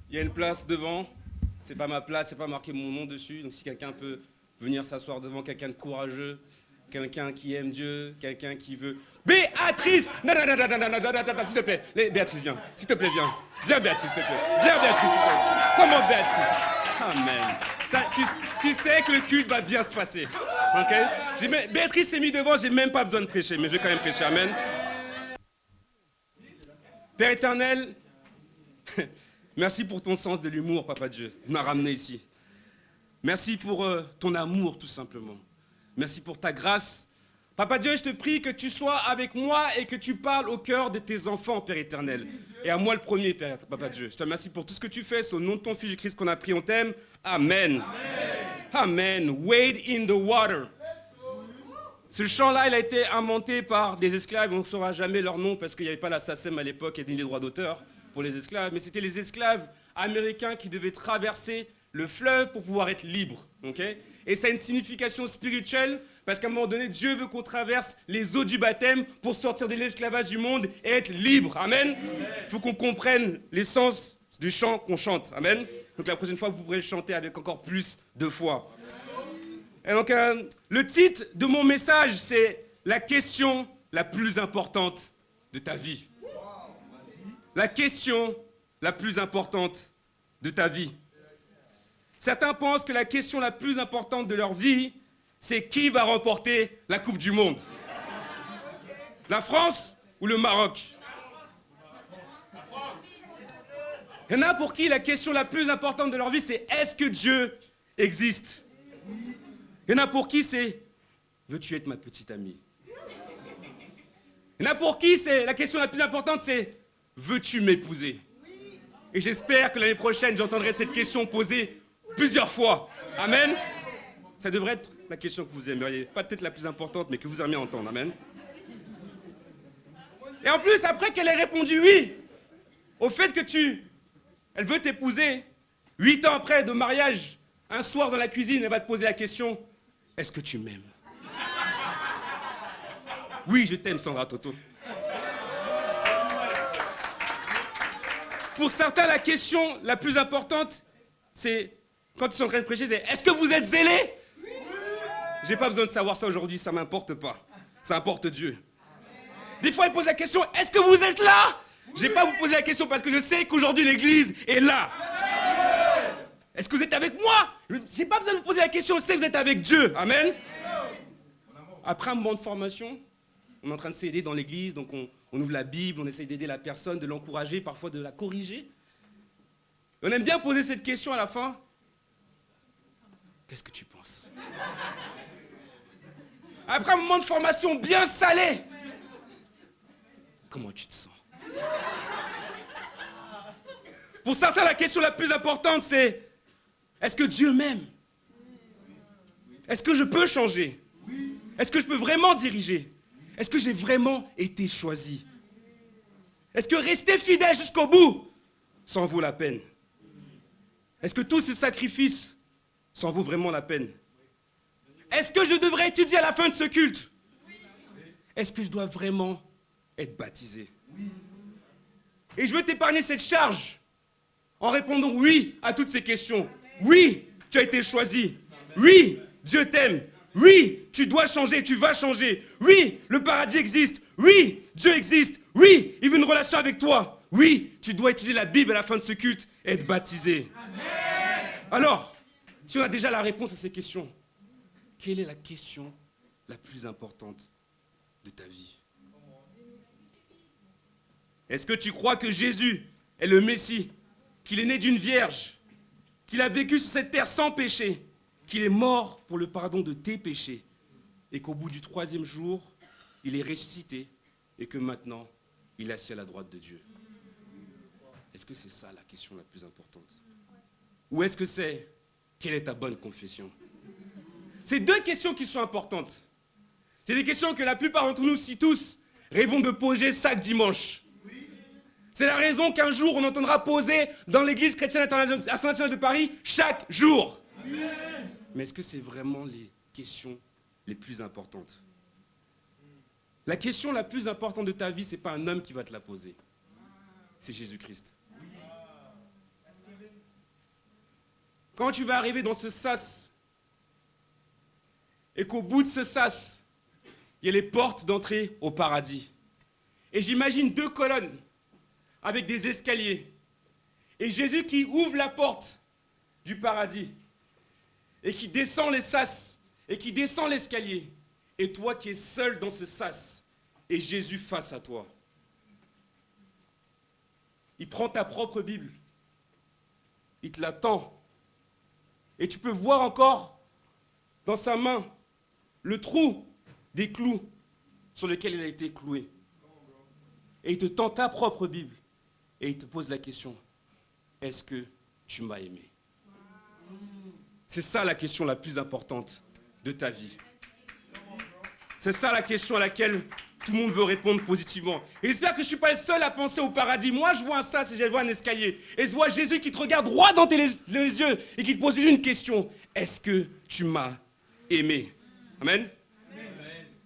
Il y a une place devant. C'est pas ma place, c'est pas marqué mon nom dessus. Donc si quelqu'un peut venir s'asseoir devant, quelqu'un de courageux, quelqu'un qui aime Dieu, quelqu'un qui veut... Béatrice! Non, non, non, non, non, non, non, non, non, s'il te plaît. Béatrice, viens. S'il te plaît, viens. Viens, Béatrice, s'il te plaît. Viens, Béatrice, s'il te plaît. Comment, Béatrice? Amen. Ça, tu sais que le culte va bien se passer. Ok? Béatrice s'est mise devant, j'ai même pas besoin de prêcher, mais je vais quand même prêcher. Amen. Père éternel, merci pour ton sens de l'humour, Papa Dieu. Tu m'as ramené ici. Merci pour ton amour, tout simplement. Merci pour ta grâce. Papa Dieu, je te prie que tu sois avec moi et que tu parles au cœur de tes enfants, Père éternel. Et à moi le premier, Père, Papa Dieu. Je te remercie pour tout ce que tu fais. C'est au nom de ton Fils Jésus-Christ qu'on a prié, on t'aime. Amen. Amen. Wade in the water. Ce chant-là, il a été inventé par des esclaves. On ne saura jamais leur nom parce qu'il n'y avait pas la SACEM à l'époque et ni les droits d'auteur pour les esclaves. Mais c'était les esclaves américains qui devaient traverser le fleuve pour pouvoir être libres. Okay? Et ça a une signification spirituelle parce qu'à un moment donné, Dieu veut qu'on traverse les eaux du baptême pour sortir de l'esclavage du monde et être libre. Amen. Il faut qu'on comprenne l'essence du chant qu'on chante. Amen. Donc la prochaine fois, vous pourrez le chanter avec encore plus de foi. Et donc, le titre de mon message, c'est la question la plus importante de ta vie. La question la plus importante de ta vie. Certains pensent que la question la plus importante de leur vie, c'est qui va remporter la Coupe du Monde. La France ou le Maroc? Il y en a pour qui la question la plus importante de leur vie, c'est est-ce que Dieu existe? Il y en a pour qui c'est « veux-tu être ma petite amie ?» Il y en a pour qui c'est la question la plus importante, c'est « veux-tu m'épouser ?» Et j'espère que l'année prochaine, j'entendrai cette question posée plusieurs fois. Amen. Ça devrait être la question que vous aimeriez. Pas peut-être la plus importante, mais que vous aimeriez entendre. Amen. Et en plus, après qu'elle ait répondu oui, au fait que elle veut t'épouser, 8 ans après de mariage, un soir dans la cuisine, elle va te poser la question « Est-ce que tu m'aimes ?» Oui, je t'aime, Sandra Toto. Pour certains, la question la plus importante, c'est, quand ils sont en train de prêcher, c'est « Est-ce que vous êtes zélés ?» J'ai pas besoin de savoir ça aujourd'hui, ça m'importe pas. Ça importe Dieu. Des fois, ils posent la question « Est-ce que vous êtes là ?» J'ai pas à vous poser la question parce que je sais qu'aujourd'hui, l'Église est là. Est-ce que vous êtes avec moi? J'ai pas besoin de vous poser la question, je sais que vous êtes avec Dieu. Amen. Après un moment de formation, on est en train de s'aider dans l'église, donc on ouvre la Bible, on essaye d'aider la personne, de l'encourager, parfois de la corriger. Et on aime bien poser cette question à la fin. Qu'est-ce que tu penses? Après un moment de formation bien salé, comment tu te sens? Pour certains, la question la plus importante, c'est est-ce que Dieu m'aime? Est-ce que je peux changer? Est-ce que je peux vraiment diriger? Est-ce que j'ai vraiment été choisi? Est-ce que rester fidèle jusqu'au bout, ça en vaut la peine? Est-ce que tous ces sacrifices, ça en vaut vraiment la peine? Est-ce que je devrais étudier à la fin de ce culte? Est-ce que je dois vraiment être baptisé? Et je veux t'épargner cette charge en répondant oui à toutes ces questions. Oui, tu as été choisi. Oui, Dieu t'aime. Oui, tu dois changer, tu vas changer. Oui, le paradis existe. Oui, Dieu existe. Oui, il veut une relation avec toi. Oui, tu dois étudier la Bible à la fin de ce culte et être baptisé. Amen. Alors, si on a déjà la réponse à ces questions, quelle est la question la plus importante de ta vie? Est-ce que tu crois que Jésus est le Messie, qu'il est né d'une vierge, qu'il a vécu sur cette terre sans péché, qu'il est mort pour le pardon de tes péchés, et qu'au bout du 3e jour, il est ressuscité, et que maintenant, il est assis à la droite de Dieu? Est-ce que c'est ça la question la plus importante? Ou est-ce que c'est, quelle est ta bonne confession? C'est 2 questions qui sont importantes. C'est des questions que la plupart d'entre nous, si tous, rêvons de poser chaque dimanche. C'est la raison qu'un jour, on entendra poser dans l'église chrétienne internationale de Paris chaque jour. Mais est-ce que c'est vraiment les questions les plus importantes? La question la plus importante de ta vie, ce n'est pas un homme qui va te la poser. C'est Jésus-Christ. quand tu vas arriver dans ce sas, et qu'au bout de ce sas, il y a les portes d'entrée au paradis. Et j'imagine 2 colonnes avec des escaliers. Et Jésus qui ouvre la porte du paradis et qui descend les sas et qui descend l'escalier. Et toi qui es seul dans ce sas et Jésus face à toi. Il prend ta propre Bible. Il te la tend. Et tu peux voir encore dans sa main le trou des clous sur lesquels il a été cloué. Et il te tend ta propre Bible. Et il te pose la question, est-ce que tu m'as aimé? C'est ça la question la plus importante de ta vie. C'est ça la question à laquelle tout le monde veut répondre positivement. Et j'espère que je ne suis pas le seul à penser au paradis. Moi, je vois un sas et je vois un escalier. Et je vois Jésus qui te regarde droit dans les yeux et qui te pose une question. Est-ce que tu m'as aimé? Amen.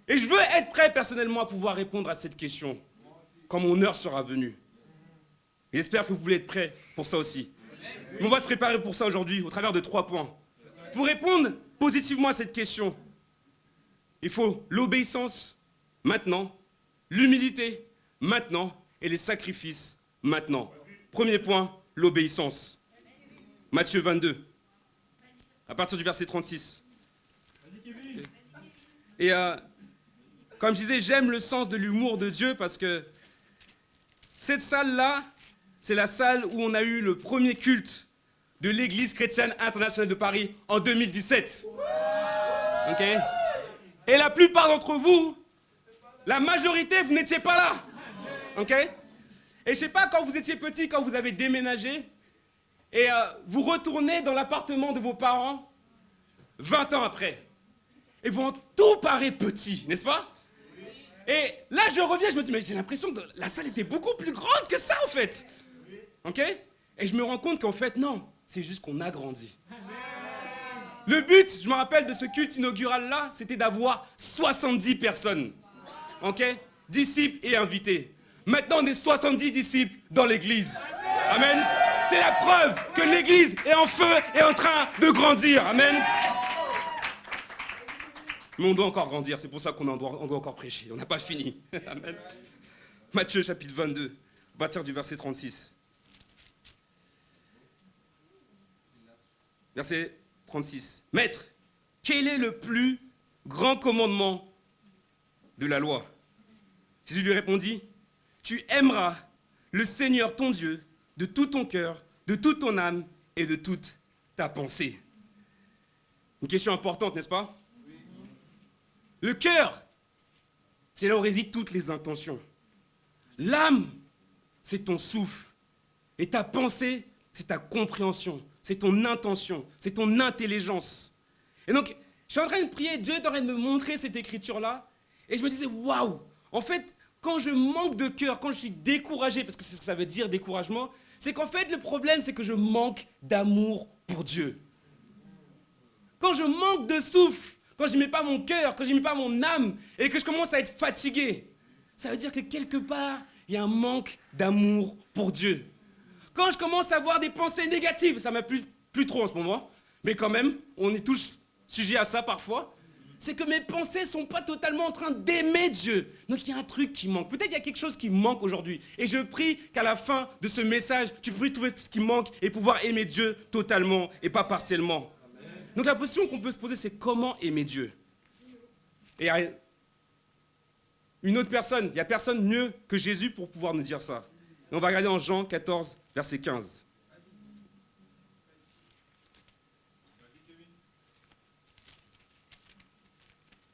Et je veux être prêt personnellement à pouvoir répondre à cette question quand mon heure sera venue. Et j'espère que vous voulez être prêts pour ça aussi. Mais on va se préparer pour ça aujourd'hui au travers de 3 points. Pour répondre positivement à cette question, il faut l'obéissance maintenant, l'humilité maintenant et les sacrifices maintenant. Premier point, l'obéissance. Matthieu 22, à partir du verset 36. Et comme je disais, j'aime le sens de l'humour de Dieu parce que cette salle-là, c'est la salle où on a eu le premier culte de l'Église chrétienne internationale de Paris en 2017. Ok? Et la plupart d'entre vous, la majorité, vous n'étiez pas là. Ok? Et je ne sais pas, quand vous étiez petit, quand vous avez déménagé, et vous retournez dans l'appartement de vos parents 20 ans après. Et tout paraît petit, n'est-ce pas? Et là, je reviens, je me dis, mais j'ai l'impression que la salle était beaucoup plus grande que ça, en fait. Ok? Et je me rends compte qu'en fait, non, c'est juste qu'on a grandi. Le but, je me rappelle de ce culte inaugural-là, c'était d'avoir 70 personnes. Ok? Disciples et invités. Maintenant, on est 70 disciples dans l'église. Amen. C'est la preuve que l'église est en feu et en train de grandir. Amen. Mais on doit encore grandir, c'est pour ça qu'on doit encore prêcher. On n'a pas fini. Amen. Matthieu chapitre 22, à partir du verset 36. Verset 36. Maître, quel est le plus grand commandement de la loi? Jésus lui répondit, tu aimeras le Seigneur ton Dieu de tout ton cœur, de toute ton âme et de toute ta pensée. Une question importante, n'est-ce pas? Le cœur, c'est là où résident toutes les intentions. L'âme, c'est ton souffle. Et ta pensée, c'est ta compréhension, c'est ton intention, c'est ton intelligence. Et donc, je suis en train de prier, Dieu est en train de me montrer cette écriture-là. Et je me disais, waouh! En fait, quand je manque de cœur, quand je suis découragé, parce que c'est ce que ça veut dire, découragement, c'est qu'en fait, le problème, c'est que je manque d'amour pour Dieu. Quand je manque de souffle, quand je n'y mets pas mon cœur, quand je n'y mets pas mon âme, et que je commence à être fatigué, ça veut dire que quelque part, il y a un manque d'amour pour Dieu. Quand je commence à avoir des pensées négatives, ça ne m'a plus trop en ce moment, mais quand même, on est tous sujets à ça parfois, c'est que mes pensées ne sont pas totalement en train d'aimer Dieu. Donc il y a un truc qui manque. Peut-être qu'il y a quelque chose qui manque aujourd'hui. Et je prie qu'à la fin de ce message, tu puisses trouver ce qui manque et pouvoir aimer Dieu totalement et pas partiellement. Donc la question qu'on peut se poser, c'est comment aimer Dieu? Et une autre personne, il n'y a personne mieux que Jésus pour pouvoir nous dire ça. Et on va regarder en Jean 14, verset 15.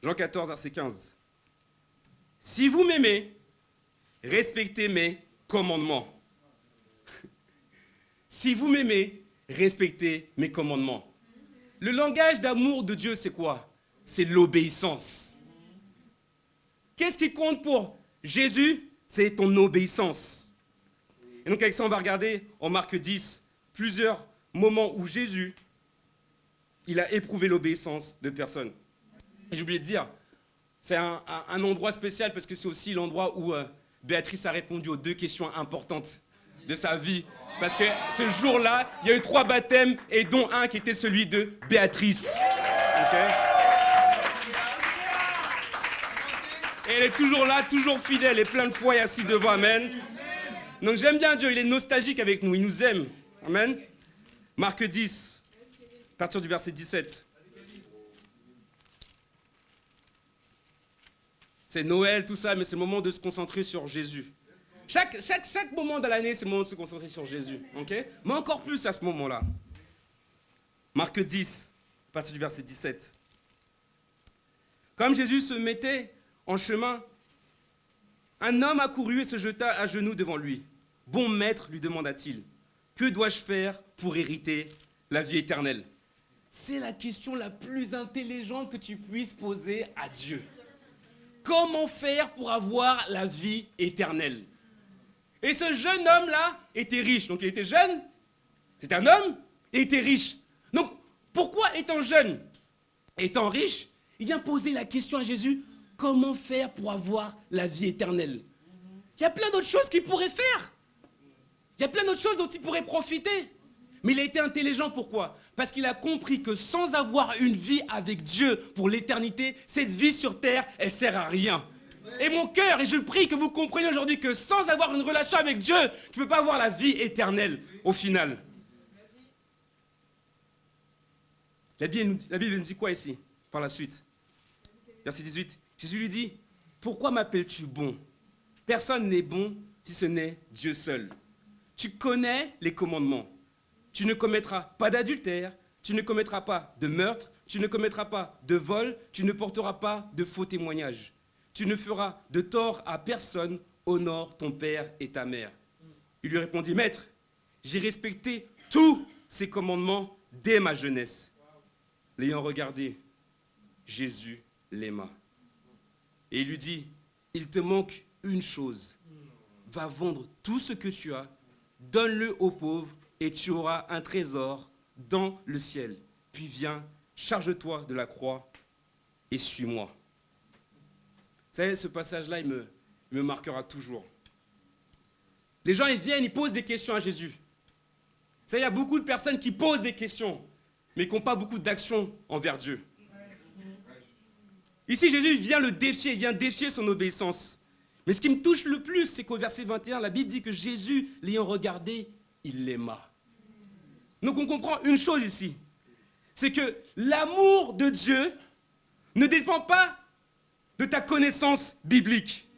Jean 14, verset 15. Si vous m'aimez, respectez mes commandements. Si vous m'aimez, respectez mes commandements. Le langage d'amour de Dieu, c'est quoi? C'est l'obéissance. Qu'est-ce qui compte pour Jésus? C'est ton obéissance. Et donc avec ça, on va regarder en Marc 10 plusieurs moments où Jésus, il a éprouvé l'obéissance de personnes. Et j'ai oublié de dire, c'est un endroit spécial parce que c'est aussi l'endroit où Béatrice a répondu aux 2 questions importantes de sa vie Parce que ce jour-là, il y a eu 3 baptêmes, et dont un qui était celui de Béatrice. Okay. Et elle est toujours là, toujours fidèle et plein de foi et assise devant. Amen. Donc j'aime bien Dieu, il est nostalgique avec nous, il nous aime. Amen. Marc 10, à partir du verset 17. C'est Noël, tout ça, mais c'est le moment de se concentrer sur Jésus. Chaque moment de l'année, c'est le moment de se concentrer sur Jésus. Okay? Mais encore plus à ce moment-là. Marc 10, à partir du verset 17. Comme Jésus se mettait en chemin, un homme accourut et se jeta à genoux devant lui. « Bon maître, lui demanda-t-il, que dois-je faire pour hériter la vie éternelle ?» C'est la question la plus intelligente que tu puisses poser à Dieu. Comment faire pour avoir la vie éternelle? Et ce jeune homme-là était riche. Donc il était jeune, c'était un homme, et il était riche. Donc pourquoi étant jeune, étant riche, il vient poser la question à Jésus, comment faire pour avoir la vie éternelle? Il y a plein d'autres choses qu'il pourrait faire. Il y a plein d'autres choses dont il pourrait profiter. Mais il a été intelligent, pourquoi? Parce qu'il a compris que sans avoir une vie avec Dieu pour l'éternité, cette vie sur terre, elle sert à rien. Et mon cœur, et je prie que vous compreniez aujourd'hui que sans avoir une relation avec Dieu, tu ne peux pas avoir la vie éternelle au final. La Bible nous dit quoi ici, par la suite? Verset 18, Jésus lui dit, « Pourquoi m'appelles-tu bon? Personne n'est bon si ce n'est Dieu seul. Tu connais les commandements. Tu ne commettras pas d'adultère, tu ne commettras pas de meurtre, tu ne commettras pas de vol, tu ne porteras pas de faux témoignages. Tu ne feras de tort à personne, honore ton père et ta mère. » Il lui répondit, « Maître, j'ai respecté tous ces commandements dès ma jeunesse. » L'ayant regardé, Jésus l'aima. Et il lui dit, « Il te manque une chose. Va vendre tout ce que tu as, donne-le aux pauvres, et tu auras un trésor dans le ciel. Puis viens, charge-toi de la croix et suis-moi. » Vous savez, ce passage-là, il me marquera toujours. Les gens, ils viennent, ils posent des questions à Jésus. Vous savez, il y a beaucoup de personnes qui posent des questions, mais qui n'ont pas beaucoup d'action envers Dieu. Ici, Jésus vient le défier, il vient défier son obéissance. Mais ce qui me touche le plus, c'est qu'au verset 21, la Bible dit que Jésus, l'ayant regardé, il l'aima. Donc on comprend une chose ici, c'est que l'amour de Dieu ne dépend pas de ta connaissance biblique.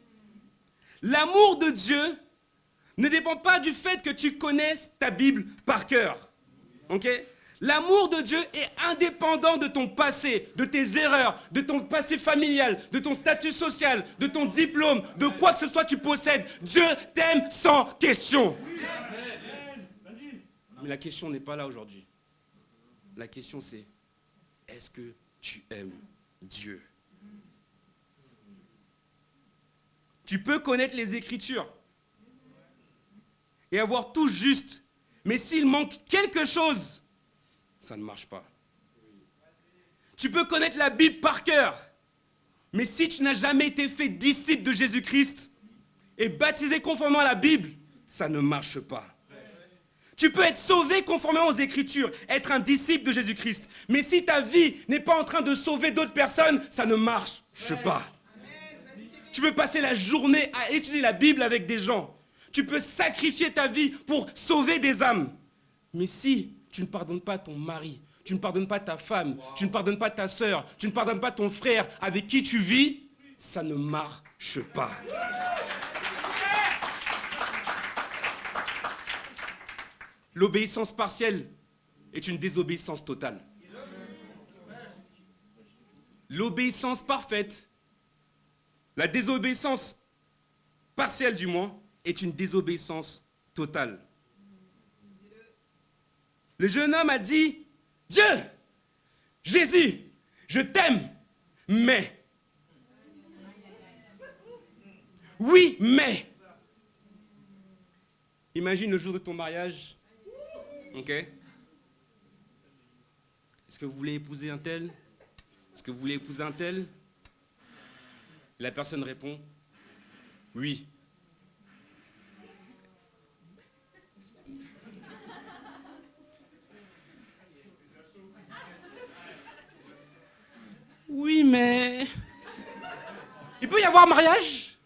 L'amour de Dieu ne dépend pas du fait que tu connaisses ta Bible par cœur. Okay? L'amour de Dieu est indépendant de ton passé, de tes erreurs, de ton passé familial, de ton statut social, de ton diplôme, de quoi que ce soit que tu possèdes. Dieu t'aime sans question. Mais la question n'est pas là aujourd'hui. La question c'est, est-ce que tu aimes Dieu? Tu peux connaître les Écritures et avoir tout juste, mais s'il manque quelque chose, ça ne marche pas. Tu peux connaître la Bible par cœur, mais si tu n'as jamais été fait disciple de Jésus-Christ et baptisé conformément à la Bible, ça ne marche pas. Tu peux être sauvé conformément aux Écritures, être un disciple de Jésus-Christ. Mais si ta vie n'est pas en train de sauver d'autres personnes, ça ne marche pas. Tu peux passer la journée à étudier la Bible avec des gens. Tu peux sacrifier ta vie pour sauver des âmes. Mais si tu ne pardonnes pas ton mari, tu ne pardonnes pas ta femme, tu ne pardonnes pas ta sœur, tu ne pardonnes pas ton frère avec qui tu vis, ça ne marche pas. L'obéissance partielle est une désobéissance totale. L'obéissance parfaite, la désobéissance partielle du moins, est une désobéissance totale. Le jeune homme a dit, « Dieu, Jésus, je t'aime, mais... » Oui, mais... Imagine le jour de ton mariage. Ok. Est-ce que vous voulez épouser un tel? Est-ce que vous voulez épouser un tel? La personne répond, oui. peut y avoir mariage.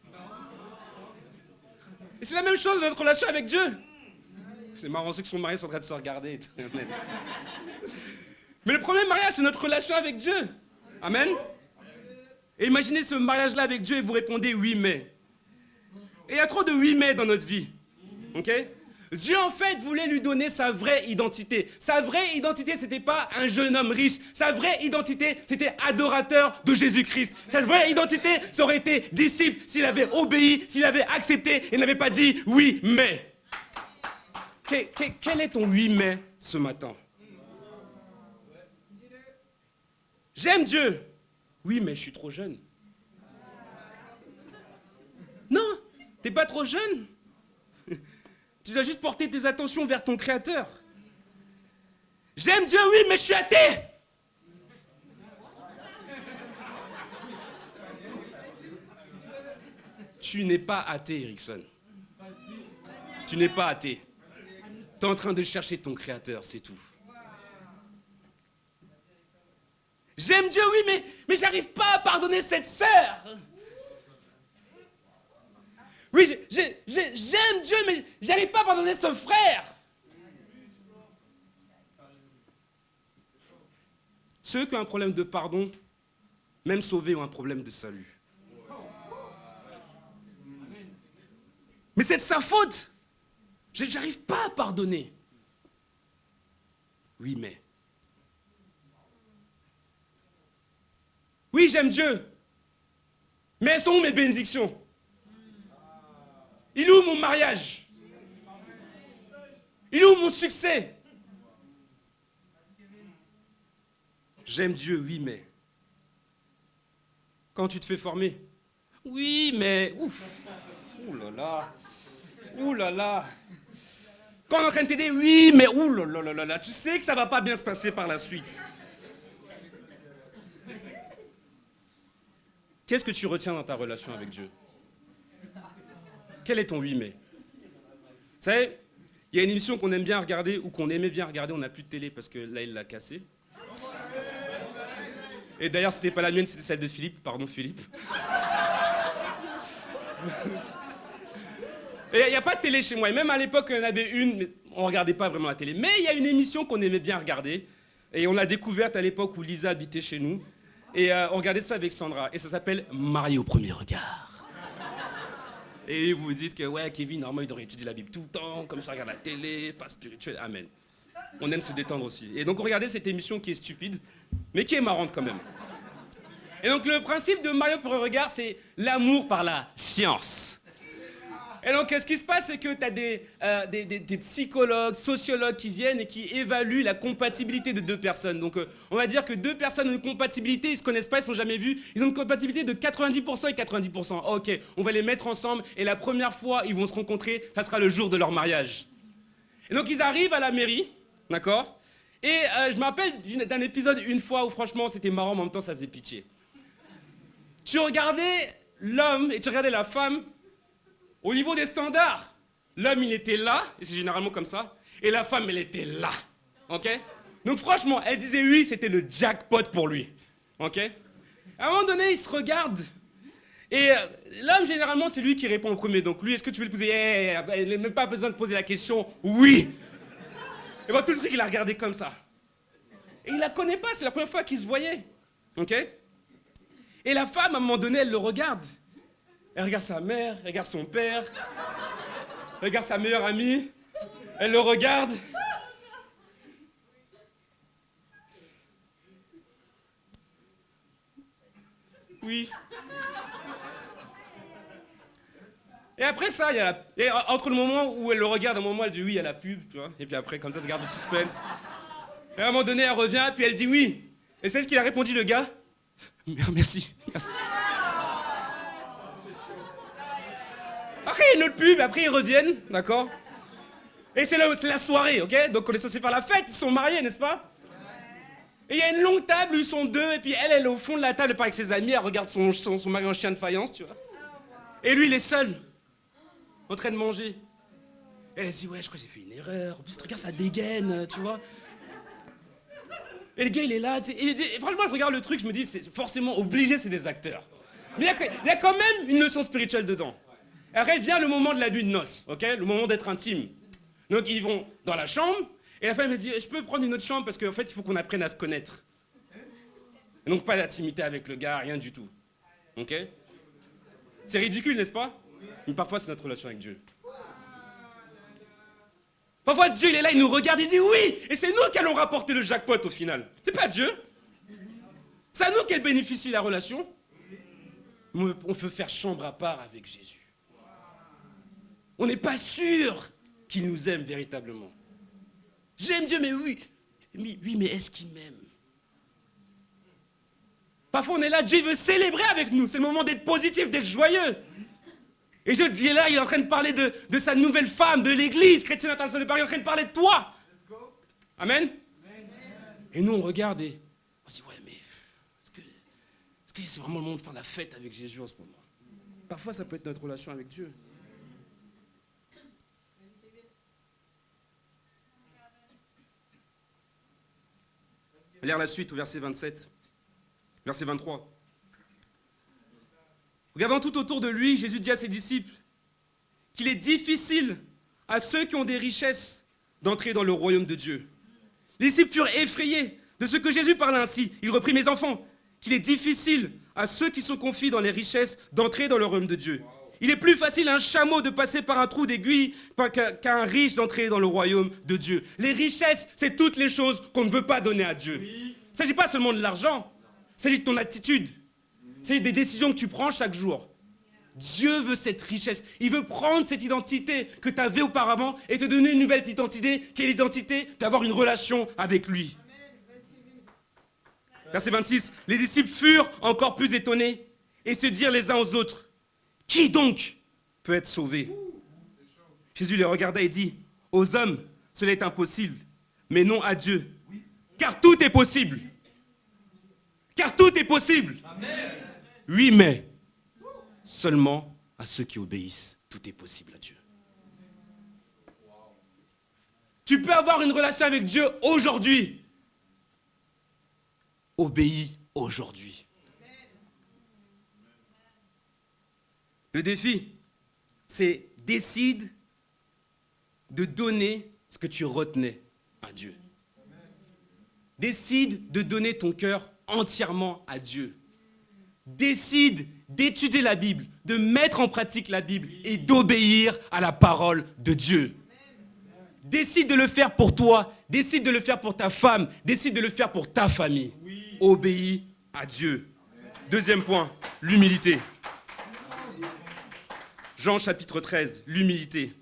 Et c'est la même chose dans notre relation avec Dieu. C'est marrant, ceux qui sont mariés sont en train de se regarder. Mais le premier mariage, c'est notre relation avec Dieu. Amen. Et imaginez ce mariage-là avec Dieu et vous répondez oui, mais. Et il y a trop de oui, mais dans notre vie. Ok? Dieu, en fait, voulait lui donner sa vraie identité. Sa vraie identité, c'était pas un jeune homme riche. Sa vraie identité, c'était adorateur de Jésus-Christ. Sa vraie identité, ça aurait été disciple s'il avait obéi, s'il avait accepté et n'avait pas dit oui, mais. Quel est ton oui, mais ce matin? J'aime Dieu. Oui, mais je suis trop jeune. Non, t'es pas trop jeune. Tu dois juste porter tes attentions vers ton Créateur. J'aime Dieu, oui, mais je suis athée. Tu n'es pas athée, Erickson. Tu n'es pas athée. Tu es en train de chercher ton Créateur, c'est tout. J'aime Dieu, oui, mais j'arrive pas à pardonner cette sœur. Oui, j'aime Dieu, mais j'arrive pas à pardonner ce frère. Ceux qui ont un problème de pardon, même sauvés, ont un problème de salut. Mais c'est de sa faute. J'arrive pas à pardonner. Oui, mais. Oui, j'aime Dieu. Mais elles sont où mes bénédictions? Il est où mon mariage? Il est où mon succès? J'aime Dieu, oui, mais. Quand tu te fais former? Oui, mais. Ouf. Ouh là là. Ouh là là. Quand on est en train de t'aider, oui, mais ouh là là là. Tu sais que ça va pas bien se passer par la suite. Qu'est-ce que tu retiens dans ta relation avec Dieu? Quel est ton oui, mais? Vous savez, il y a une émission qu'on aime bien regarder, ou qu'on aimait bien regarder, on n'a plus de télé parce que là, il l'a cassée. Et d'ailleurs, c'était pas la mienne, c'était celle de Philippe. Pardon, Philippe. Et il n'y a pas de télé chez moi. Et même à l'époque, il y en avait une, mais on ne regardait pas vraiment la télé. Mais il y a une émission qu'on aimait bien regarder. Et on l'a découverte à l'époque où Lisa habitait chez nous. Et on regardait ça avec Sandra. Et ça s'appelle Marié au premier regard. Et vous vous dites que, ouais, Kevin, normalement, il devrait étudier la Bible tout le temps, comme ça, regarde la télé, pas spirituel, amen. On aime se détendre aussi. Et donc, on regardait cette émission qui est stupide, mais qui est marrante quand même. Et donc, le principe de Marié au premier regard, c'est l'amour par la science. Et donc, ce qui se passe, c'est que tu as des psychologues, sociologues qui viennent et qui évaluent la compatibilité de deux personnes. Donc, on va dire que deux personnes ont une compatibilité, ils ne se connaissent pas, ils ne se sont jamais vus. Ils ont une compatibilité de 90% et 90%. Ok, on va les mettre ensemble et la première fois, ils vont se rencontrer, ça sera le jour de leur mariage. Et donc, ils arrivent à la mairie, d'accord? Et je me rappelle d'un épisode une fois où, franchement, c'était marrant, mais en même temps, ça faisait pitié. Tu regardais l'homme et tu regardais la femme. Au niveau des standards, l'homme, il était là, et c'est généralement comme ça, et la femme, elle était là, ok? Donc franchement, elle disait oui, c'était le jackpot pour lui, ok? À un moment donné, il se regarde, et l'homme, généralement, c'est lui qui répond en premier. Donc lui, est-ce que tu veux l'épouser? Il n'a même pas besoin de poser la question, oui! Et bien tout le truc, il a regardé comme ça. Et il la connaît pas, c'est la première fois qu'ils se voyaient, ok? Et la femme, à un moment donné, elle le regarde. Elle regarde sa mère, elle regarde son père, elle regarde sa meilleure amie, elle le regarde. Oui. Et après ça, il y a et entre le moment où elle le regarde, un moment elle dit oui, il y a la pub, tu vois. Et puis après, comme ça se garde le suspense. Et à un moment donné, elle revient, puis elle dit oui. Et c'est ce qu'il a répondu, le gars? Merci, merci. Après, il y a une autre pub, après ils reviennent, d'accord? Et c'est la soirée, ok? Donc on est censé faire la fête, ils sont mariés, n'est-ce pas? Et il y a une longue table où ils sont deux, et puis elle est au fond de la table, elle part avec ses amis, elle regarde son mari en chien de faïence, tu vois? Et lui, il est seul, en train de manger. Elle se dit, ouais, je crois que j'ai fait une erreur, en plus, regarde, ça dégaine, tu vois? Et le gars, il est là, tu sais, et franchement, je regarde le truc, je me dis, c'est forcément obligé, c'est des acteurs. Mais il y a quand même une leçon spirituelle dedans. Après vient le moment de la nuit de noces, ok? Le moment d'être intime. Donc ils vont dans la chambre, et la femme me dit, je peux prendre une autre chambre parce qu'en fait il faut qu'on apprenne à se connaître. Et donc pas d'intimité avec le gars, rien du tout. Ok? C'est ridicule, n'est-ce pas? Mais parfois c'est notre relation avec Dieu. Parfois Dieu il est là, il nous regarde, il dit oui, et c'est nous qui allons rapporter le jackpot au final. C'est pas Dieu. C'est à nous qu'elle bénéficie la relation. On veut faire chambre à part avec Jésus. On n'est pas sûr qu'il nous aime véritablement. J'aime Dieu, mais oui, mais est-ce qu'il m'aime? Parfois on est là, Dieu veut célébrer avec nous, c'est le moment d'être positif, d'être joyeux. Et Dieu est là, il est en train de parler de sa nouvelle femme, de l'église chrétienne internationale de Paris, il est en train de parler de toi. Amen. Et nous on regarde et on se dit, ouais mais, est-ce que c'est vraiment le moment de faire la fête avec Jésus en ce moment? Parfois ça peut être notre relation avec Dieu. Lire la suite au verset 27, verset 23. Regardant tout autour de lui, Jésus dit à ses disciples qu'il est difficile à ceux qui ont des richesses d'entrer dans le royaume de Dieu. Les disciples furent effrayés de ce que Jésus parlait ainsi. Il reprit, mes enfants, qu'il est difficile à ceux qui sont confiés dans les richesses d'entrer dans le royaume de Dieu. Il est plus facile à un chameau de passer par un trou d'aiguille qu'à un riche d'entrer dans le royaume de Dieu. Les richesses, c'est toutes les choses qu'on ne veut pas donner à Dieu. Il ne s'agit pas seulement de l'argent, il s'agit de ton attitude. Il s'agit des décisions que tu prends chaque jour. Dieu veut cette richesse. Il veut prendre cette identité que tu avais auparavant et te donner une nouvelle identité, qui est l'identité d'avoir une relation avec lui. Verset 26, les disciples furent encore plus étonnés et se dirent les uns aux autres, qui donc peut être sauvé? Jésus les regarda et dit, aux hommes, cela est impossible, mais non à Dieu. Car tout est possible. Car tout est possible. Amen. Oui, mais seulement à ceux qui obéissent, tout est possible à Dieu. Tu peux avoir une relation avec Dieu aujourd'hui. Obéis aujourd'hui. Le défi, c'est décide de donner ce que tu retenais à Dieu. Décide de donner ton cœur entièrement à Dieu. Décide d'étudier la Bible, de mettre en pratique la Bible et d'obéir à la parole de Dieu. Décide de le faire pour toi, décide de le faire pour ta femme, décide de le faire pour ta famille. Obéis à Dieu. Deuxième point, l'humilité. Jean chapitre 13, l'humilité.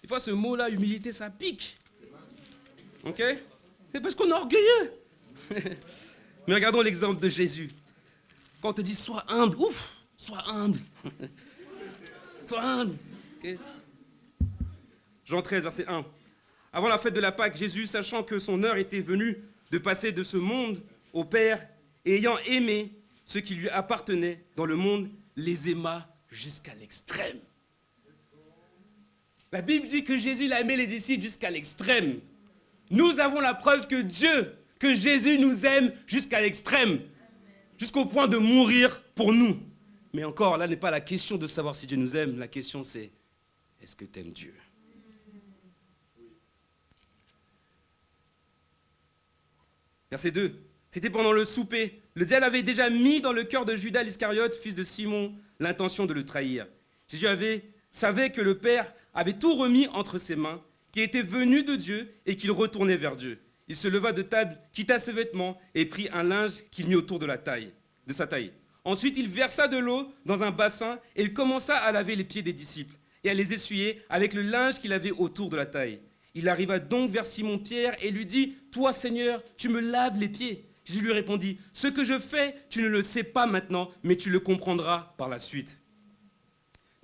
Des fois, ce mot-là, humilité, ça pique. Ok? C'est parce qu'on est orgueilleux. Mais regardons l'exemple de Jésus. Quand on te dit sois humble, ouf, sois humble. Sois humble. Okay? Jean 13, verset 1. Avant la fête de la Pâque, Jésus, sachant que son heure était venue de passer de ce monde au Père, et ayant aimé ceux qui lui appartenaient dans le monde, les aima jusqu'à l'extrême. La Bible dit que Jésus a aimé les disciples jusqu'à l'extrême. Nous avons la preuve que que Jésus nous aime jusqu'à l'extrême, jusqu'au point de mourir pour nous. Mais encore, là n'est pas la question de savoir si Dieu nous aime, la question c'est, est-ce que tu aimes Dieu? Verset 2, c'était pendant le souper. Le diable avait déjà mis dans le cœur de Judas l'Iscariote, fils de Simon, l'intention de le trahir. Jésus savait que le Père avait tout remis entre ses mains, qu'il était venu de Dieu et qu'il retournait vers Dieu. Il se leva de table, quitta ses vêtements et prit un linge qu'il mit autour de sa taille. Ensuite, il versa de l'eau dans un bassin et il commença à laver les pieds des disciples et à les essuyer avec le linge qu'il avait autour de la taille. Il arriva donc vers Simon-Pierre et lui dit, « Toi, Seigneur, tu me laves les pieds. » Jésus lui répondit, « Ce que je fais, tu ne le sais pas maintenant, mais tu le comprendras par la suite. »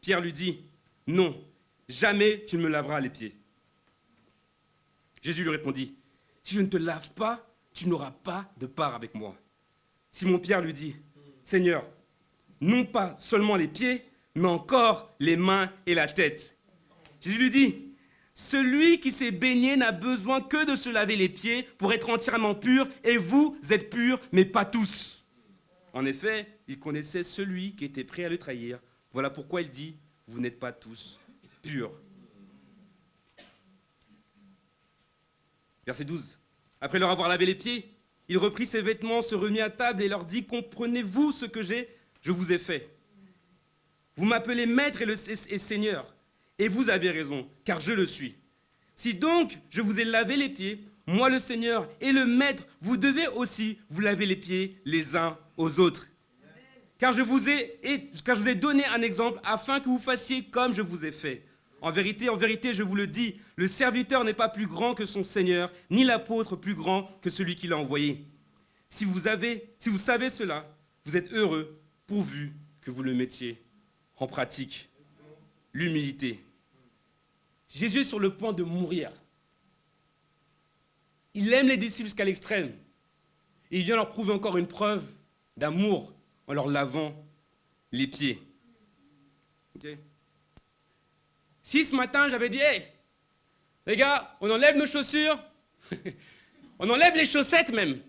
Pierre lui dit, « Non, jamais tu ne me laveras les pieds. » Jésus lui répondit, « Si je ne te lave pas, tu n'auras pas de part avec moi. » Simon-Pierre lui dit, « Seigneur, non pas seulement les pieds, mais encore les mains et la tête. » Jésus lui dit, « Celui qui s'est baigné n'a besoin que de se laver les pieds pour être entièrement pur, et vous êtes purs, mais pas tous. » En effet, il connaissait celui qui était prêt à le trahir. Voilà pourquoi il dit, vous n'êtes pas tous purs. Verset 12. Après leur avoir lavé les pieds, il reprit ses vêtements, se remit à table et leur dit, comprenez-vous ce que je vous ai fait. Vous m'appelez maître et seigneur, et vous avez raison, car je le suis. Si donc je vous ai lavé les pieds, moi le Seigneur et le maître, vous devez aussi vous laver les pieds les uns aux autres. Car je vous ai donné un exemple afin que vous fassiez comme je vous ai fait. En vérité, je vous le dis, le serviteur n'est pas plus grand que son Seigneur, ni l'apôtre plus grand que celui qui l'a envoyé. Si vous savez cela, vous êtes heureux pourvu que vous le mettiez en pratique. L'humilité. Jésus est sur le point de mourir. Il aime les disciples jusqu'à l'extrême. Et il vient leur prouver encore une preuve d'amour en leur lavant les pieds. Okay. Si ce matin j'avais dit, hey, les gars, on enlève nos chaussures, on enlève les chaussettes même,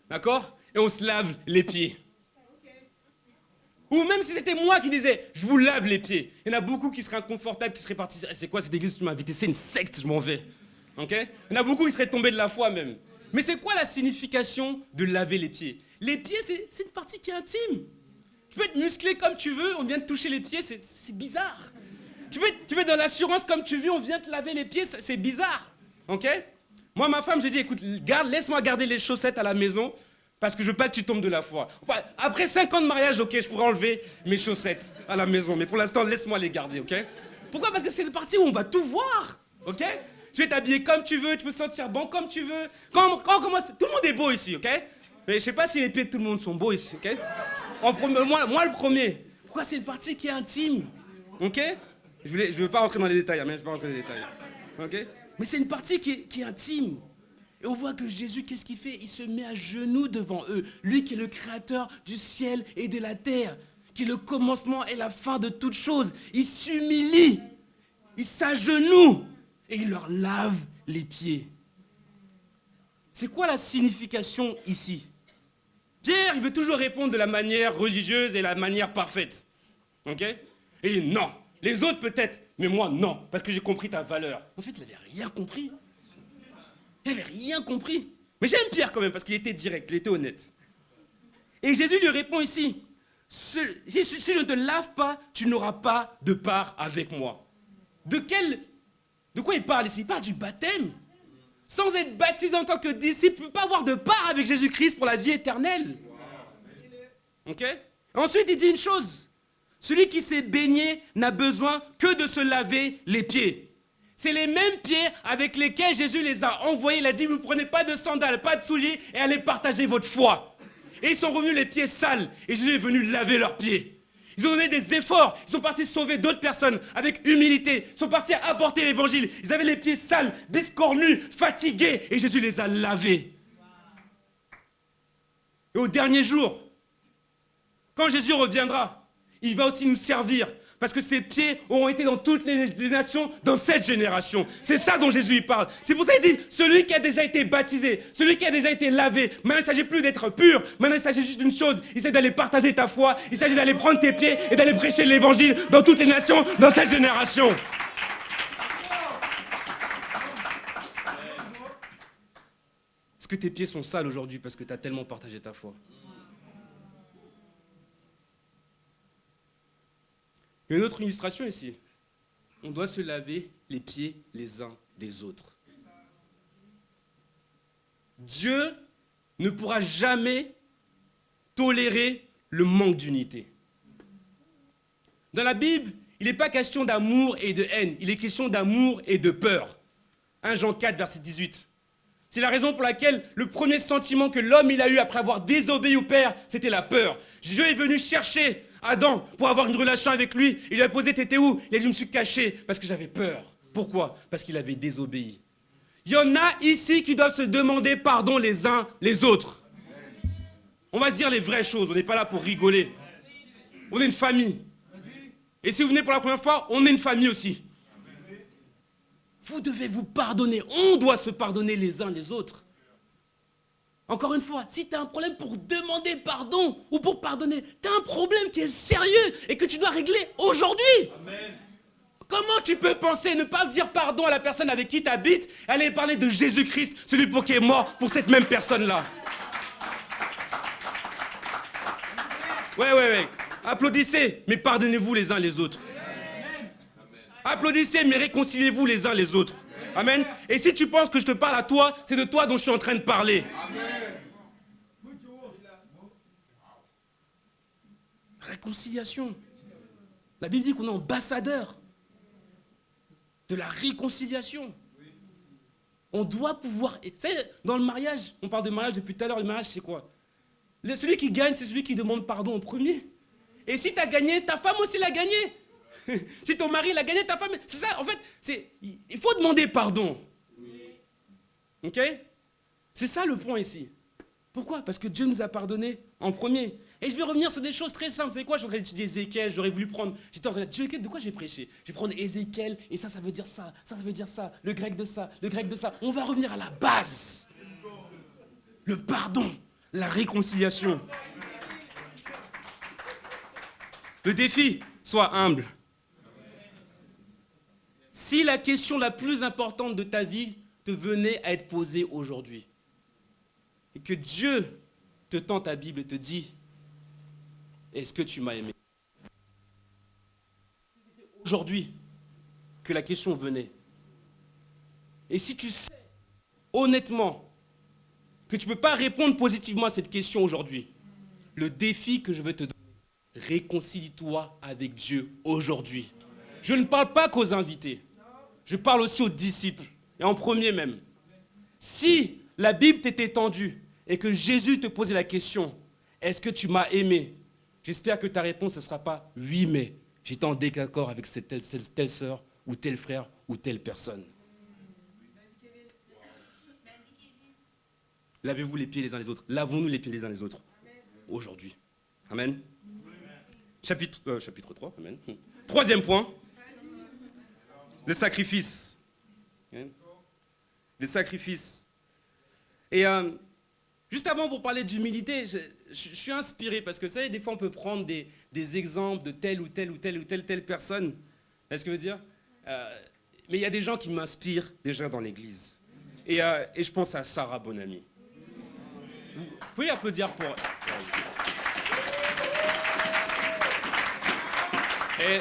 d'accord? Et on se lave les pieds. Ou même si c'était moi qui disais, je vous lave les pieds. Il y en a beaucoup qui seraient inconfortables, qui seraient partis, c'est quoi cette église que tu m'as invité? C'est une secte, je m'en vais. Okay? Il y en a beaucoup qui seraient tombés de la foi même. Mais c'est quoi la signification de laver les pieds? Les pieds, c'est une partie qui est intime. Tu peux être musclé comme tu veux, on vient te toucher les pieds, c'est bizarre. Tu peux être dans l'assurance comme tu veux, on vient te laver les pieds, c'est bizarre. Okay? Moi, ma femme, je dis, écoute, laisse-moi garder les chaussettes à la maison, parce que je veux pas que tu tombes de la foi. Après 5 ans de mariage, ok, je pourrais enlever mes chaussettes à la maison, mais pour l'instant, laisse-moi les garder, ok? Pourquoi? Parce que c'est le parti où on va tout voir, ok? Tu veux t'habiller comme tu veux, tu peux sentir bon comme tu veux. Tout le monde est beau ici, ok? Mais je sais pas si les pieds de tout le monde sont beaux ici, ok? Moi, le premier. Pourquoi? C'est une partie qui est intime, ok? Je veux pas rentrer dans les détails, mais je vais pas rentrer dans les détails, ok? Mais c'est une partie qui est intime. Et on voit que Jésus, qu'est-ce qu'il fait? Il se met à genoux devant eux. Lui qui est le créateur du ciel et de la terre, qui est le commencement et la fin de toutes choses. Il s'humilie, il s'agenouille et il leur lave les pieds. C'est quoi la signification ici? Pierre, il veut toujours répondre de la manière religieuse et la manière parfaite. Ok? Et non, les autres peut-être, mais moi non, parce que j'ai compris ta valeur. En fait, il n'avait rien compris. Il n'avait rien compris. Mais j'aime Pierre quand même, parce qu'il était direct, il était honnête. Et Jésus lui répond ici, si je ne te lave pas, tu n'auras pas de part avec moi. De quoi il parle ici? Il parle du baptême. Sans être baptisé en tant que disciple, tu ne peux pas avoir de part avec Jésus-Christ pour la vie éternelle. Ok? Ensuite, il dit une chose. Celui qui s'est baigné n'a besoin que de se laver les pieds. C'est les mêmes pieds avec lesquels Jésus les a envoyés. Il a dit, vous ne prenez pas de sandales, pas de souliers, et allez partager votre foi. Et ils sont revenus les pieds sales, et Jésus est venu laver leurs pieds. Ils ont donné des efforts, ils sont partis sauver d'autres personnes avec humilité, ils sont partis apporter l'évangile. Ils avaient les pieds sales, biscornus, fatigués, et Jésus les a lavés. Et au dernier jour, quand Jésus reviendra, il va aussi nous servir. Parce que ses pieds auront été dans toutes les nations, dans cette génération. C'est ça dont Jésus parle. C'est pour ça qu'il dit, celui qui a déjà été baptisé, celui qui a déjà été lavé, maintenant il ne s'agit plus d'être pur, maintenant il s'agit juste d'une chose, il s'agit d'aller partager ta foi, il s'agit d'aller prendre tes pieds et d'aller prêcher l'évangile dans toutes les nations, dans cette génération. Est-ce que tes pieds sont sales aujourd'hui parce que tu as tellement partagé ta foi? Une autre illustration ici. On doit se laver les pieds les uns des autres. Dieu ne pourra jamais tolérer le manque d'unité. Dans la Bible, il n'est pas question d'amour et de haine, il est question d'amour et de peur. 1 Jean 4, verset 18. C'est la raison pour laquelle le premier sentiment que l'homme il a eu après avoir désobéi au Père, c'était la peur. Dieu est venu chercher Adam pour avoir une relation avec lui. Il lui a posé, t'étais où? Il a dit, je me suis caché parce que j'avais peur. Pourquoi? Parce qu'il avait désobéi. Il y en a ici qui doivent se demander pardon les uns les autres. On va se dire les vraies choses, on n'est pas là pour rigoler. On est une famille. Et si vous venez pour la première fois, on est une famille aussi. Vous devez vous pardonner, on doit se pardonner les uns les autres. Encore une fois, si tu as un problème pour demander pardon ou pour pardonner, tu as un problème qui est sérieux et que tu dois régler aujourd'hui. Amen. Comment tu peux penser ne pas dire pardon à la personne avec qui tu habites, aller parler de Jésus-Christ, celui pour qui est mort pour cette même personne-là? Ouais. Applaudissez, mais pardonnez-vous les uns les autres. Applaudissez, mais réconciliez-vous les uns les autres. Amen. Et si tu penses que je te parle à toi, c'est de toi dont je suis en train de parler. Réconciliation. La Bible dit qu'on est ambassadeur de la réconciliation. On doit pouvoir... Vous savez, dans le mariage, on parle de mariage depuis tout à l'heure, le mariage c'est quoi? Celui qui gagne, c'est celui qui demande pardon en premier. Et si tu as gagné, ta femme aussi l'a gagné. Si ton mari l'a gagné, ta femme... C'est ça, en fait, il faut demander pardon. Ok? C'est ça le point ici. Pourquoi? Parce que Dieu nous a pardonné en premier. Et je vais revenir sur des choses très simples. Vous savez quoi? Je suis en train d'étudier Ézéchiel, j'aurais voulu prendre... J'étais en train de dire, Dieu, de quoi j'ai prêché? Je vais prendre Ézéchiel, et ça veut dire ça, ça veut dire ça, le grec de ça, le grec de ça. On va revenir à la base. Le pardon, la réconciliation. Le défi, sois humble. Si la question la plus importante de ta vie te venait à être posée aujourd'hui, et que Dieu te tend ta Bible et te dit, est-ce que tu m'as aimé? Si c'était aujourd'hui que la question venait, et si tu sais honnêtement que tu ne peux pas répondre positivement à cette question aujourd'hui, le défi que je veux te donner, réconcilie-toi avec Dieu aujourd'hui. Je ne parle pas qu'aux invités, je parle aussi aux disciples, et en premier même. Si la Bible t'était tendue et que Jésus te posait la question, est-ce que tu m'as aimé? J'espère que ta réponse ne sera pas oui, mais j'étais en désaccord avec telle sœur ou tel frère ou telle personne. Lavez-vous les pieds les uns les autres. Lavons-nous les pieds les uns les autres. Aujourd'hui. Amen. Chapitre 3. Amen. Troisième point. Le sacrifice. Le sacrifice. Et juste avant, pour parler d'humilité, je suis inspiré parce que, vous savez, des fois, on peut prendre des exemples de telle ou telle personne. Vous voyez ce que je veux dire? Mais il y a des gens qui m'inspirent déjà dans l'église. Et je pense à Sarah Bonamy. Vous pouvez applaudir pour...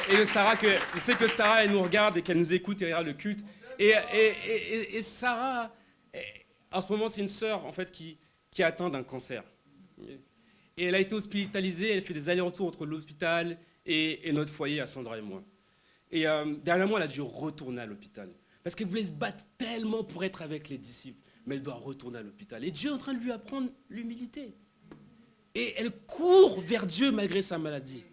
Et Sarah, je sais que Sarah, elle nous regarde et qu'elle nous écoute et regarde le culte. Et Sarah, en ce moment, c'est une sœur, en fait, qui est atteinte d'un cancer. Et elle a été hospitalisée, elle fait des allers-retours entre l'hôpital et notre foyer à Sandra et moi. Et dernièrement, elle a dû retourner à l'hôpital. Parce qu'elle voulait se battre tellement pour être avec les disciples. Mais elle doit retourner à l'hôpital. Et Dieu est en train de lui apprendre l'humilité. Et elle court vers Dieu malgré sa maladie.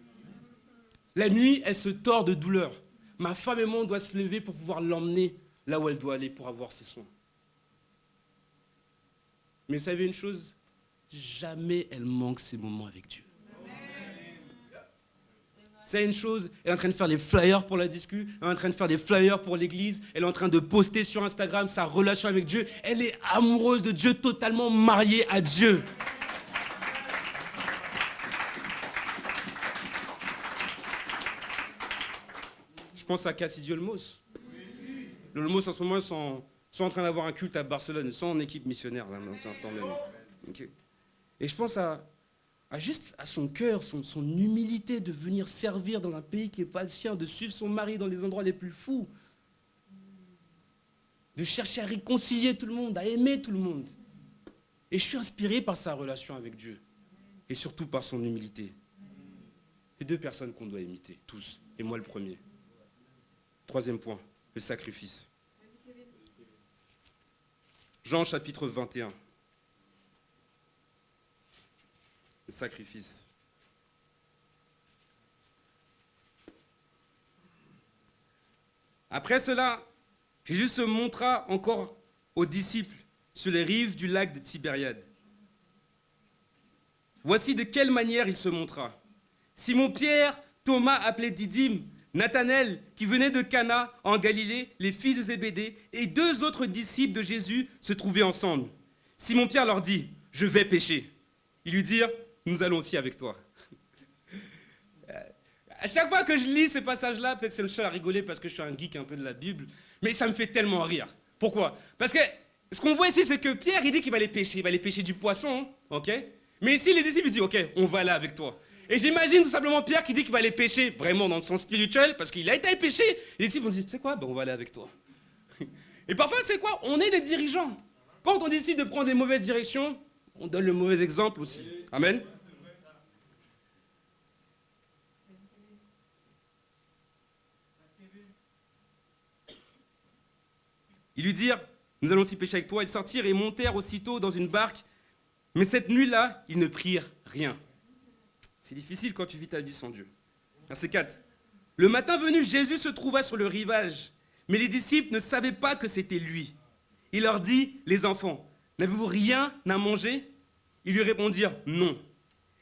La nuit, elle se tord de douleur. Ma femme et moi, on doit se lever pour pouvoir l'emmener là où elle doit aller pour avoir ses soins. Mais vous savez une chose? Jamais elle manque ses moments avec Dieu. C'est une chose, elle est en train de faire des flyers pour la discu, elle est en train de faire des flyers pour l'église, elle est en train de poster sur Instagram sa relation avec Dieu. Elle est amoureuse de Dieu, totalement mariée à Dieu. Je pense à Cassidy Olmos. Le Olmos, en ce moment, sont en train d'avoir un culte à Barcelone, ils sont en équipe missionnaire, là, dans cet instant même. Okay. Et je pense juste à son cœur, son humilité de venir servir dans un pays qui n'est pas le sien, de suivre son mari dans les endroits les plus fous, de chercher à réconcilier tout le monde, à aimer tout le monde. Et je suis inspiré par sa relation avec Dieu, et surtout par son humilité. Les deux personnes qu'on doit imiter, tous, et moi le premier. Troisième point, le sacrifice. Jean chapitre 21. Le sacrifice. Après cela, Jésus se montra encore aux disciples sur les rives du lac de Tibériade. Voici de quelle manière il se montra. Simon-Pierre, Thomas appelé Didyme, Nathanaël qui venait de Cana en Galilée, les fils de Zébédée et deux autres disciples de Jésus se trouvaient ensemble. Simon-Pierre leur dit, je vais pécher. Ils lui dirent, nous allons aussi avec toi. À chaque fois que je lis ces passages-là, peut-être c'est le seul à rigoler parce que je suis un geek un peu de la Bible, mais ça me fait tellement rire. Pourquoi? Parce que ce qu'on voit ici, c'est que Pierre, il dit qu'il va aller pêcher. Il va aller pêcher du poisson, ok? Mais ici, les disciples, ils disent, ok, on va aller avec toi. Et j'imagine tout simplement Pierre qui dit qu'il va aller pêcher, vraiment dans le sens spirituel, parce qu'il a été pêcher. Les disciples vont dire, tu sais quoi, ben, on va aller avec toi. Et parfois, tu sais quoi, on est des dirigeants. Quand on décide de prendre des mauvaises directions, on donne le mauvais exemple aussi. Amen. Ils lui dirent, nous allons aussi pêcher avec toi. Ils sortirent et montèrent aussitôt dans une barque. Mais cette nuit-là, ils ne prirent rien. C'est difficile quand tu vis ta vie sans Dieu. Verset 4. Le matin venu, Jésus se trouva sur le rivage. Mais les disciples ne savaient pas que c'était lui. Il leur dit, les enfants, n'avez-vous rien à manger? Ils lui répondirent, non.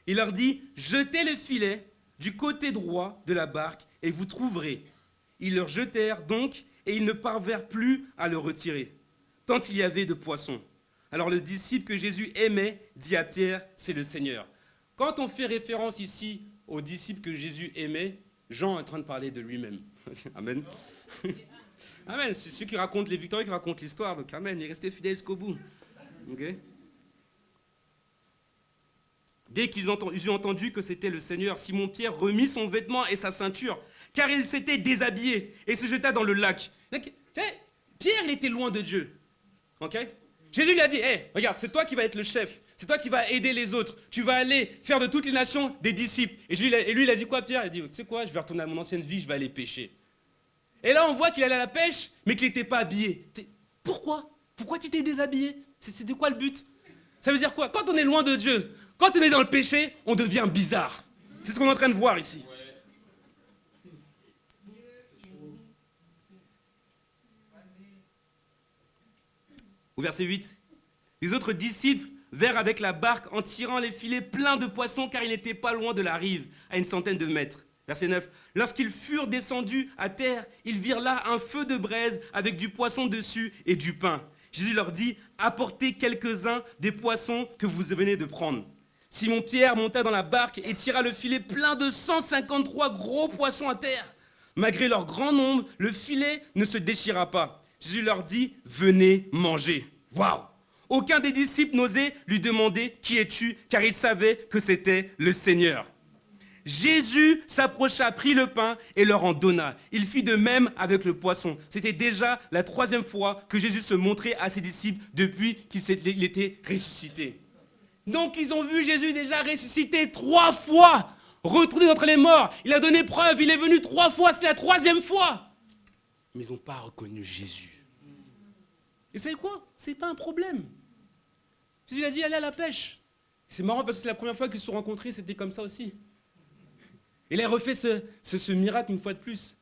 Il leur dit, jetez le filet du côté droit de la barque et vous trouverez. Ils leur jetèrent donc et ils ne parvinrent plus à le retirer, tant il y avait de poissons. Alors le disciple que Jésus aimait dit à Pierre, c'est le Seigneur. Quand on fait référence ici au disciple que Jésus aimait, Jean est en train de parler de lui-même. Amen. Amen. C'est celui qui raconte les victoires, qui raconte l'histoire. Donc amen, il est resté fidèle jusqu'au bout. Okay. Dès qu'ils eurent entendu que c'était le Seigneur, Simon-Pierre remit son vêtement et sa ceinture, car il s'était déshabillé et se jeta dans le lac. Donc, Pierre, il était loin de Dieu. Okay. Jésus lui a dit, hey, regarde, c'est toi qui vas être le chef, c'est toi qui vas aider les autres, tu vas aller faire de toutes les nations des disciples. Et lui, il a dit quoi, Pierre? Il a dit, tu sais quoi, je vais retourner à mon ancienne vie, je vais aller pêcher. Et là, on voit qu'il allait à la pêche, mais qu'il n'était pas habillé. Pourquoi? Pourquoi tu t'es déshabillé? C'était quoi le but? Ça veut dire quoi? Quand on est loin de Dieu, quand on est dans le péché, on devient bizarre. C'est ce qu'on est en train de voir ici. Au verset 8, les autres disciples vinrent avec la barque en tirant les filets pleins de poissons car ils n'étaient pas loin de la rive, à une centaine de mètres. Verset 9, lorsqu'ils furent descendus à terre, ils virent là un feu de braise avec du poisson dessus et du pain. Jésus leur dit, apportez quelques-uns des poissons que vous venez de prendre. Simon-Pierre monta dans la barque et tira le filet plein de 153 gros poissons à terre. Malgré leur grand nombre, le filet ne se déchira pas. Jésus leur dit, venez manger. Waouh! Aucun des disciples n'osait lui demander, qui es-tu? Car il savait que c'était le Seigneur. Jésus s'approcha, prit le pain et leur en donna. Il fit de même avec le poisson. C'était déjà la 3e fois que Jésus se montrait à ses disciples depuis qu'il était ressuscité. Donc ils ont vu Jésus déjà ressuscité 3 fois, retourné d'entre les morts. Il a donné preuve, il est venu 3 fois, c'était la 3e fois. Mais ils n'ont pas reconnu Jésus. Et vous savez quoi? C'est pas un problème. Jésus a dit, allez à la pêche. C'est marrant parce que c'est la première fois qu'ils se sont rencontrés, c'était comme ça aussi. Et là, il refait ce miracle une fois de plus.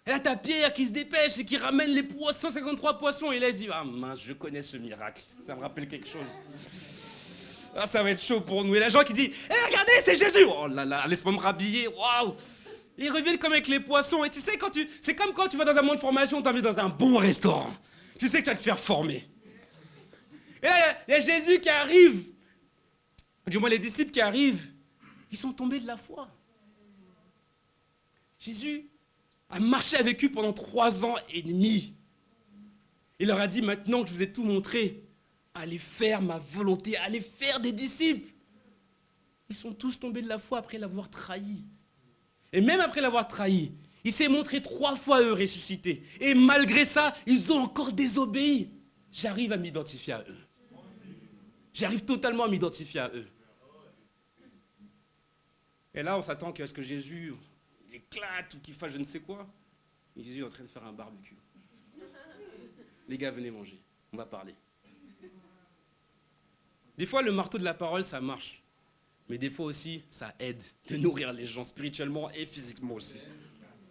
Et là, t'as Pierre qui se dépêche et qui ramène les 153 poissons. Et là, il dit, ah mince, je connais ce miracle. Ça me rappelle quelque chose. Ah, ça va être chaud pour nous. Et la gens qui dit, hé, regardez, c'est Jésus. Oh là là, laisse-moi me rhabiller. Waouh. Et ils reviennent comme avec les poissons. Et tu sais, c'est comme quand tu vas dans un moment de formation, t'as envie dans un bon restaurant. Tu sais que tu vas te faire former. Et là, il y a Jésus qui arrive. Du moins, les disciples qui arrivent, ils sont tombés de la foi. Jésus a marché avec eux pendant 3 ans et demi. Il leur a dit, maintenant que je vous ai tout montré, allez faire ma volonté, allez faire des disciples. Ils sont tous tombés de la foi après l'avoir trahi. Et même après l'avoir trahi, il s'est montré 3 fois à eux ressuscités. Et malgré ça, ils ont encore désobéi. J'arrive à m'identifier à eux. J'arrive totalement à m'identifier à eux. Et là, on s'attend à ce que Jésus il éclate ou qu'il fasse je ne sais quoi. Et Jésus est en train de faire un barbecue. Les gars, venez manger. On va parler. Des fois, le marteau de la parole, ça marche. Mais des fois aussi, ça aide de nourrir les gens spirituellement et physiquement aussi.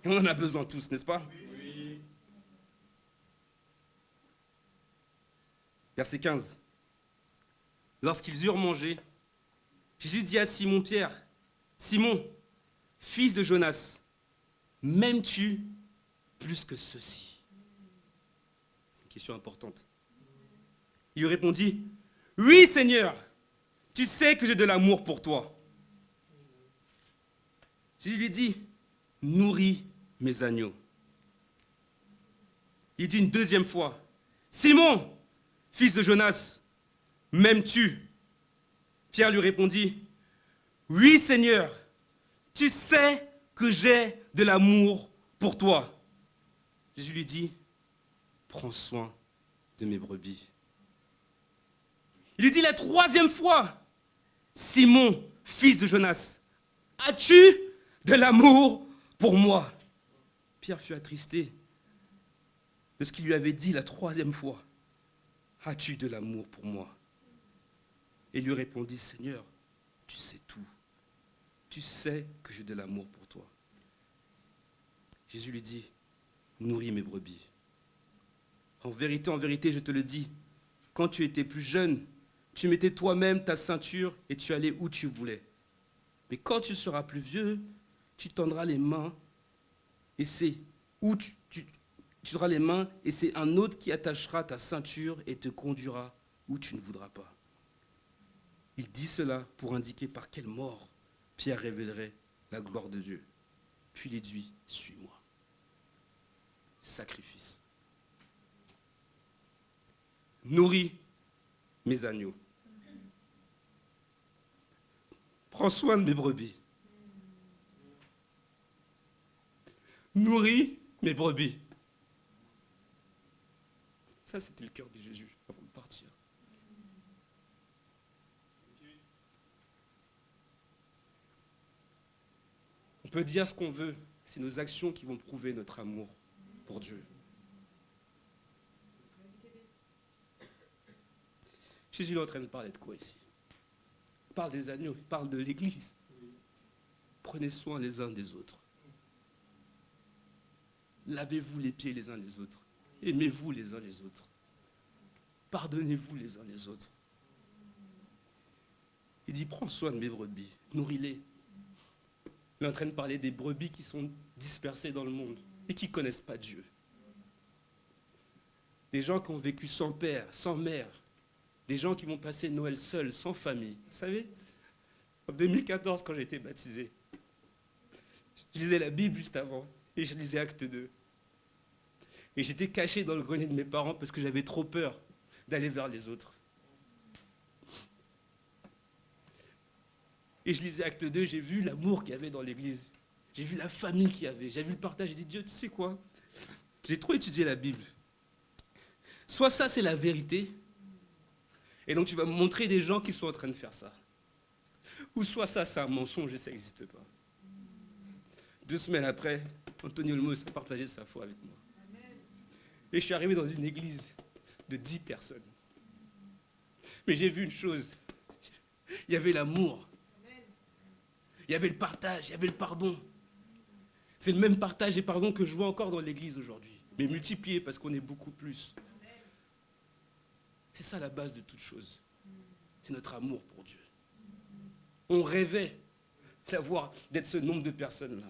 Et on en a besoin tous, n'est-ce pas? Oui. Verset 15. Lorsqu'ils eurent mangé, Jésus dit à Simon-Pierre, Simon, fils de Jonas, m'aimes-tu plus que ceci? Une question importante. Il lui répondit, oui Seigneur, tu sais que j'ai de l'amour pour toi. Jésus lui dit, nourris mes agneaux. Il dit une deuxième fois, Simon, fils de Jonas, m'aimes-tu? Pierre lui répondit, oui Seigneur, tu sais que j'ai de l'amour pour toi. Jésus lui dit, prends soin de mes brebis. Il lui dit la troisième fois, Simon, fils de Jonas, as-tu de l'amour pour moi? Pierre fut attristé de ce qu'il lui avait dit la troisième fois. As-tu de l'amour pour moi? Et lui répondit, Seigneur, tu sais tout. Tu sais que j'ai de l'amour pour toi. Jésus lui dit, nourris mes brebis. En vérité, je te le dis, quand tu étais plus jeune, tu mettais toi-même ta ceinture et tu allais où tu voulais. Mais quand tu seras plus vieux, tu tendras les mains et c'est où tu tendras les mains et c'est un autre qui attachera ta ceinture et te conduira où tu ne voudras pas. Il dit cela pour indiquer par quelle mort Pierre révélerait la gloire de Dieu. Puis il dit, suis-moi. Sacrifice. Nourris mes agneaux. Prends soin de mes brebis. Nourris mes brebis. Ça, c'était le cœur de Jésus avant de partir. On peut dire ce qu'on veut, c'est nos actions qui vont prouver notre amour pour Dieu. Jésus est en train de parler de quoi ici? Il parle des agneaux, il parle de l'Église. Prenez soin les uns des autres. Lavez-vous les pieds les uns des autres. Aimez-vous les uns les autres. Pardonnez-vous les uns les autres. Il dit, prends soin de mes brebis, nourris-les. Il est en train de parler des brebis qui sont dispersées dans le monde et qui ne connaissent pas Dieu. Des gens qui ont vécu sans père, sans mère. Des gens qui vont passer Noël seuls, sans famille. Vous savez, en 2014, quand j'ai été baptisé, je lisais la Bible juste avant et je lisais Acte 2. Et j'étais caché dans le grenier de mes parents parce que j'avais trop peur d'aller vers les autres. Et je lisais Acte 2, j'ai vu l'amour qu'il y avait dans l'église. J'ai vu la famille qu'il y avait. J'ai vu le partage. J'ai dit, Dieu, tu sais quoi? J'ai trop étudié la Bible. Soit ça, c'est la vérité. Et donc, tu vas me montrer des gens qui sont en train de faire ça. Ou soit ça, c'est un mensonge et ça n'existe pas. 2 semaines après, Anthony Olmos a partagé sa foi avec moi. Et je suis arrivé dans une église de 10 personnes. Mais j'ai vu une chose. Il y avait l'amour. Il y avait le partage, il y avait le pardon. C'est le même partage et pardon que je vois encore dans l'église aujourd'hui. Mais multiplié parce qu'on est beaucoup plus. C'est ça la base de toute chose. C'est notre amour pour Dieu. On rêvait d'être ce nombre de personnes-là.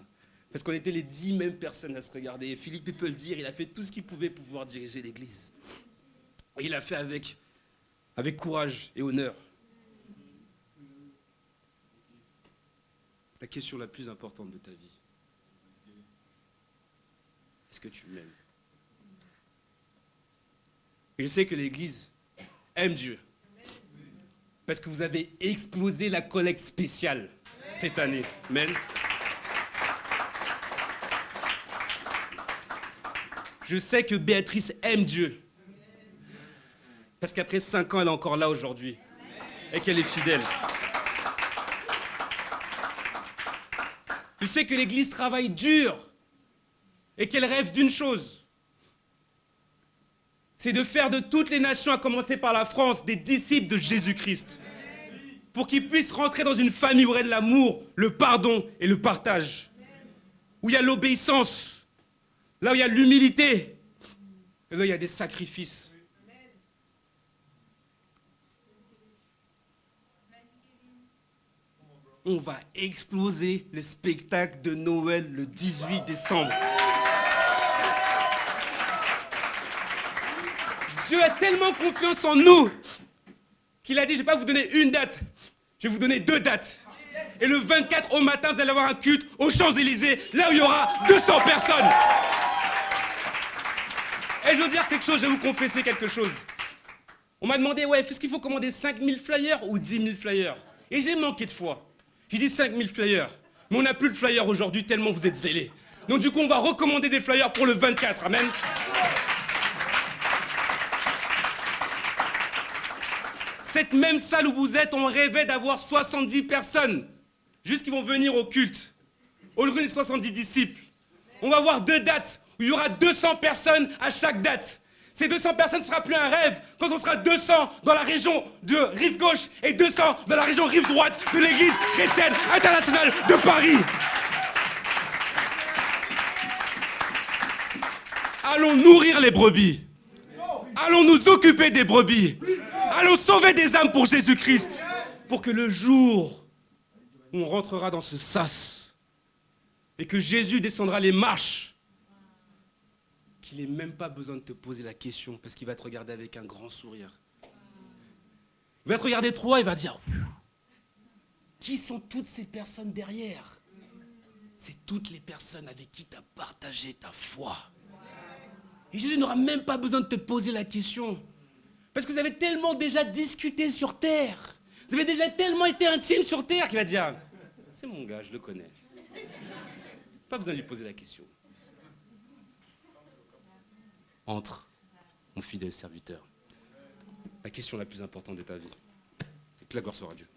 Parce qu'on était les 10 mêmes personnes à se regarder. Et Philippe peut le dire, il a fait tout ce qu'il pouvait pour pouvoir diriger l'église. Et il l'a fait avec courage et honneur. La question la plus importante de ta vie. Est-ce que tu m'aimes? Et je sais que l'Église aime Dieu. Parce que vous avez explosé la collecte spéciale cette année. Amen. Je sais que Béatrice aime Dieu. Parce qu'après 5 ans, elle est encore là aujourd'hui. Et qu'elle est fidèle. Je sais que l'Église travaille dur. Et qu'elle rêve d'une chose. C'est de faire de toutes les nations, à commencer par la France, des disciples de Jésus-Christ. Pour qu'ils puissent rentrer dans une famille où il y a de l'amour, le pardon et le partage. Où il y a l'obéissance. Là où il y a l'humilité. Et là où il y a des sacrifices. On va exploser le spectacle de Noël le 18 décembre. Dieu a tellement confiance en nous qu'il a dit, je ne vais pas vous donner une date, Je vais vous donner 2 dates. Et le 24 au matin, vous allez avoir un culte aux Champs-Élysées, là où il y aura 200 personnes. Et je veux dire quelque chose, je vais vous confesser quelque chose. On m'a demandé, ouais, est-ce qu'il faut commander 5000 flyers ou 10 000 flyers? Et j'ai manqué de foi. J'ai dit 5000 flyers. Mais on n'a plus de flyers aujourd'hui tellement vous êtes zélés. Donc du coup, on va recommander des flyers pour le 24, amen. Cette même salle où vous êtes, on rêvait d'avoir 70 personnes. Juste qui vont venir au culte. Au lieu de 70 disciples. On va avoir 2 dates où il y aura 200 personnes à chaque date. Ces 200 personnes ne sera plus un rêve quand on sera 200 dans la région de rive gauche et 200 dans la région rive droite de l'église chrétienne internationale de Paris. Allons nourrir les brebis. Allons nous occuper des brebis. Allons sauver des âmes pour Jésus-Christ. Pour que le jour où on rentrera dans ce sas et que Jésus descendra les marches, qu'il n'ait même pas besoin de te poser la question parce qu'il va te regarder avec un grand sourire. Il va te regarder toi et il va dire « Qui sont toutes ces personnes derrière ?» C'est toutes les personnes avec qui tu as partagé ta foi. Et Jésus n'aura même pas besoin de te poser la question. Parce que vous avez tellement déjà discuté sur terre. Vous avez déjà tellement été intime sur terre qu'il va dire « C'est mon gars, je le connais. » Pas besoin de lui poser la question. Entre, mon fidèle serviteur. La question la plus importante de ta vie. Et que la gloire soit à Dieu.